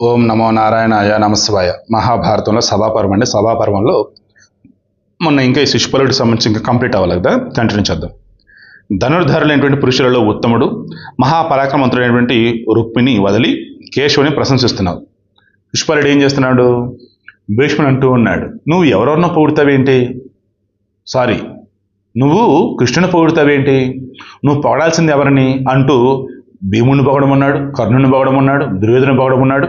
ఓం నమో నారాయణాయ నమశివాయ. మహాభారతంలో సభాపర్వం అండి. సభాపర్వంలో మొన్న ఇంకా ఈ శిశుపాలుడికి సంబంధించి ఇంకా కంప్లీట్ అవ్వాలి కదా, కంటిన్యూ చేద్దాం. ధనుర్ధారులైనటువంటి పురుషులలో ఉత్తముడు మహాపరాక్రమవంతుడైనటువంటి రుక్మిణి వదిలి కేశవుని ప్రశంసిస్తున్నావు. శిశుపాలుడు ఏం చేస్తున్నాడు? భీష్ముడు అంటూ ఉన్నాడు, నువ్వు ఎవరెవరినో పొగుడుతావేంటి? సారీ, నువ్వు కృష్ణుని పొగుడుతావేంటి? నువ్వు పొగడాల్సింది ఎవరిని అంటూ భీముడిని పొగడమన్నాడు, కర్ణుని పొగడమన్నాడు, దుర్యోధను పొగడమన్నాడు.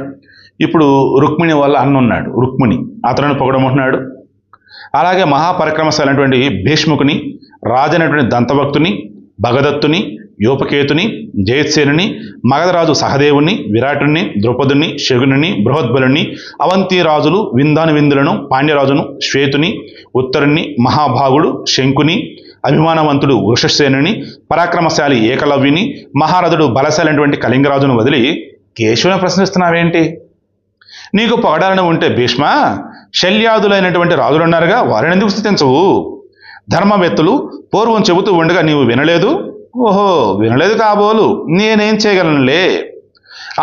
ఇప్పుడు రుక్మిణి వల్ల అన్న ఉన్నాడు, రుక్మిణి, అతను పొగడమంటున్నాడు. అలాగే మహాపరిక్రమశాలైనటువంటి భీష్ముకుని, రాజైనటువంటి దంతభక్తుని, భగదత్తుని, యోపకేతుని, జయత్సేనుని, మగధరాజు సహదేవుని, విరాటుని, ద్రౌపదుని, శకుని, బృహద్బలుని, అవంతి రాజులు, విందాను విందులను, పాండ్యరాజును, శ్వేతుని, ఉత్తరుని, మహాభాగుడు శంకుని, అభిమానవంతుడు వృషసేనుని, పరాక్రమశాలి ఏకలవ్యుని, మహారథుడు బలశాలైనటువంటి కళింగరాజును వదిలి కేశవుని ప్రశ్నిస్తున్నావేంటి? నీకు పొగడాలని ఉంటే భీష్మ, శల్యాదులైనటువంటి రాజులు ఉన్నారుగా, వారిని ఎందుకు స్థుతించవు? ధర్మవేత్తలు పూర్వం చెబుతూ ఉండగా నీవు వినలేదు? ఓహో, వినలేదు కాబోలు, నేనేం చేయగలనులే.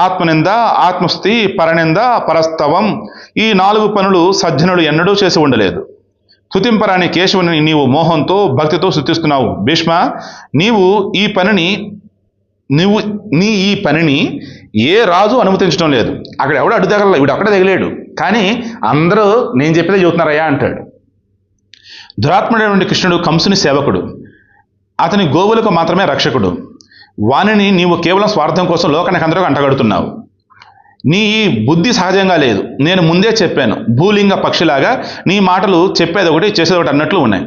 ఆత్మనింద, ఆత్మస్థి, పరనింద, పరస్తవం, ఈ 4 పనులు సజ్జనుడు ఎన్నడూ చేసి ఉండలేదు. స్తుతింపరాని కేశవుని నీవు మోహంతో భక్తితో స్తుతిస్తున్నావు. భీష్మ, నీ ఈ పనిని ఏ రాజు అనుమతించడం లేదు. అక్కడ ఎవడు అడ్డు తగల, వీడు అక్కడే తగిలేడు, కానీ అందరూ నేను చెప్పేదే చెబుతున్నారయ్యా అంటాడు. దురాత్ముడైనటువంటి కృష్ణుడు కంసుని సేవకుడు, అతని గోవులకు మాత్రమే రక్షకుడు. వానిని నీవు కేవలం స్వార్థం కోసం లోకానికి అందరూ అంటగడుతున్నావు. నీ బుద్ధి సహజంగా లేదు. నేను ముందే చెప్పాను, భూలింగ పక్షిలాగా నీ మాటలు చెప్పేది ఒకటి చేసేది ఒకటి అన్నట్లు ఉన్నాయి.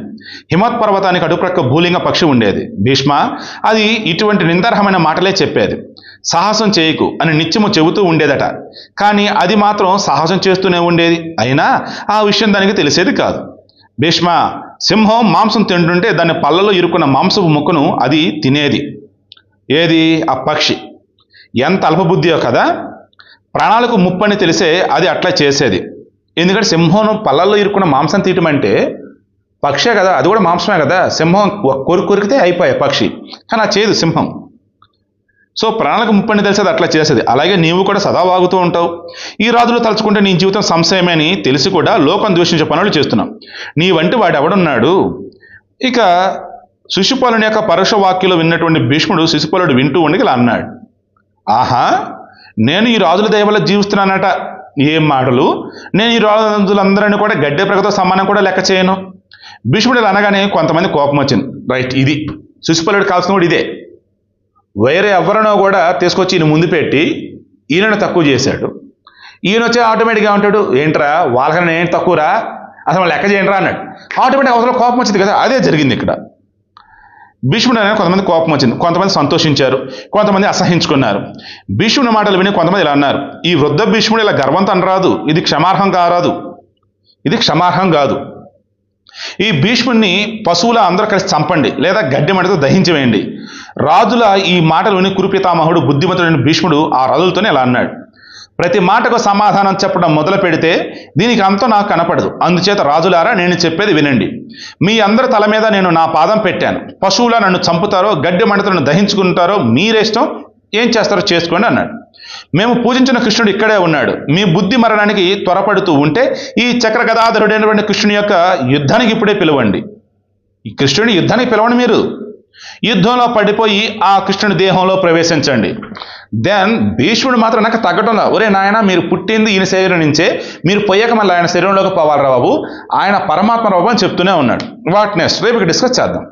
హిమత్ పర్వతానికి అడుప్రక్క భూలింగ పక్షి ఉండేది భీష్మ, అది ఇటువంటి నిందార్హమైన మాటలే చెప్పేది. సాహసం చేయకు అని నిత్యము చెబుతూ ఉండేదట, కానీ అది మాత్రం సాహసం చేస్తూనే ఉండేది. అయినా ఆ విషయం దానికి తెలిసేది కాదు. భీష్మ, సింహం మాంసం తింటుంటే దాన్ని పళ్ళలో ఇరుక్కున్న మాంసపు ముక్కను అది తినేది. ఏది? ఆ పక్షి. ఎంత అల్పబుద్ధియో కదా. ప్రాణాలకు ముప్పని తెలిసే అది అట్లా చేసేది. ఎందుకంటే సింహం పళ్ళల్లో ఇరుక్కున్న మాంసం తీయటం అంటే పక్షే కదా, అది కూడా మాంసమే కదా. సింహం కొరికితే అయిపోయాయి పక్షి, కానీ అది చేయదు సింహం. సో ప్రాణాలకు ముప్పని తెలిసేది అట్లా చేసేది. అలాగే నీవు కూడా సదా వాగుతూ ఉంటావు. ఈ రాజులు తలుచుకుంటే నీ జీవితం సంశయమే అని తెలిసి కూడా లోకం ద్వేషించే పనులు చేస్తున్నావు. నీ వంటి వాడు ఎవడున్నాడు? ఇక శిశుపాలుని యొక్క పరుష వాక్యలు విన్నటువంటి భీష్ముడు శిశుపాలుడు వింటూ ఉండి ఇలా అన్నాడు, ఆహా, నేను ఈ రాజుల దయ వల్ల జీవిస్తున్నానట. ఏం మాటలు! నేను ఈ రాజులందరినీ కూడా గడ్డే ప్రగతో సమానం కూడా లెక్క చేయను. భీష్ముడు ఇలా అనగానే కొంతమంది కోపం వచ్చింది. రైట్, ఇది శిశుపాలుడు కావాల్సిన కూడా ఇదే. వేరే ఎవరినో కూడా తీసుకొచ్చి ఈయన ముందు పెట్టి ఈయనను తక్కువ చేశాడు. ఈయన వచ్చి ఆటోమేటిక్గా ఉంటాడు, ఏంట్రా వాళ్ళకన్నా ఏంటి తక్కువరా, అసలు లెక్క చేయండిరా అన్నాడు. ఆటోమేటిక్ అవసరం కోపం వచ్చింది కదా. అదే జరిగింది ఇక్కడ. భీష్ముడు అనేది కొంతమంది కోపం వచ్చింది, కొంతమంది సంతోషించారు, కొంతమంది అసహించుకున్నారు. భీష్ముడి మాటలు విని కొంతమంది ఇలా అన్నారు, ఈ వృద్ధ భీష్ముడు ఇలా గర్వంతో అనరాదు, ఇది క్షమార్హం కారాదు, ఇది క్షమార్హం కాదు. ఈ భీష్ముడిని పశువుల అందరూ కలిసి చంపండి, లేదా గడ్డి మడితో దహించి వేయండి. రాజుల ఈ మాటలు విని కురుపితామహుడు బుద్ధిమంతుడైన భీష్ముడు ఆ రాజులతోనే ఇలా అన్నాడు, ప్రతి మాటకు సమాధానం చెప్పడం మొదలు పెడితే దీనికి అంతా నాకు కనపడదు. అందుచేత రాజులారా, నేను చెప్పేది వినండి. మీ అందరి తల మీద నేను నా పాదం పెట్టాను. పశువులా నన్ను చంపుతారో గడ్డి మంటలను దహించుకుంటారో మీరేష్టం, ఏం చేస్తారో చేసుకోండి అన్నాడు. మేము పూజించిన కృష్ణుడు ఇక్కడే ఉన్నాడు. మీ బుద్ధి మరణానికి త్వరపడుతూ ఉంటే ఈ చక్ర గదాధరుడైనటువంటి కృష్ణుని యొక్క యుద్ధానికి ఇప్పుడే పిలవండి. ఈ కృష్ణుని యుద్ధానికి పిలవండి. మీరు యుద్ధంలో పడిపోయి ఆ కృష్ణుని దేహంలో ప్రవేశించండి. దెన్ భీష్ముడు మాత్రం నాకు తగ్గటంలో, ఒరే నాయన, మీరు పుట్టింది ఈయన శరీరం నుంచే, మీరు పోయాక మళ్ళీ ఆయన శరీరంలోకి పోవాలరా బాబు, ఆయన పరమాత్మ బాబు అని చెప్తూనే ఉన్నాడు. వాట్ నెక్స్ట్ రేపు డిస్కస్ చేద్దాం.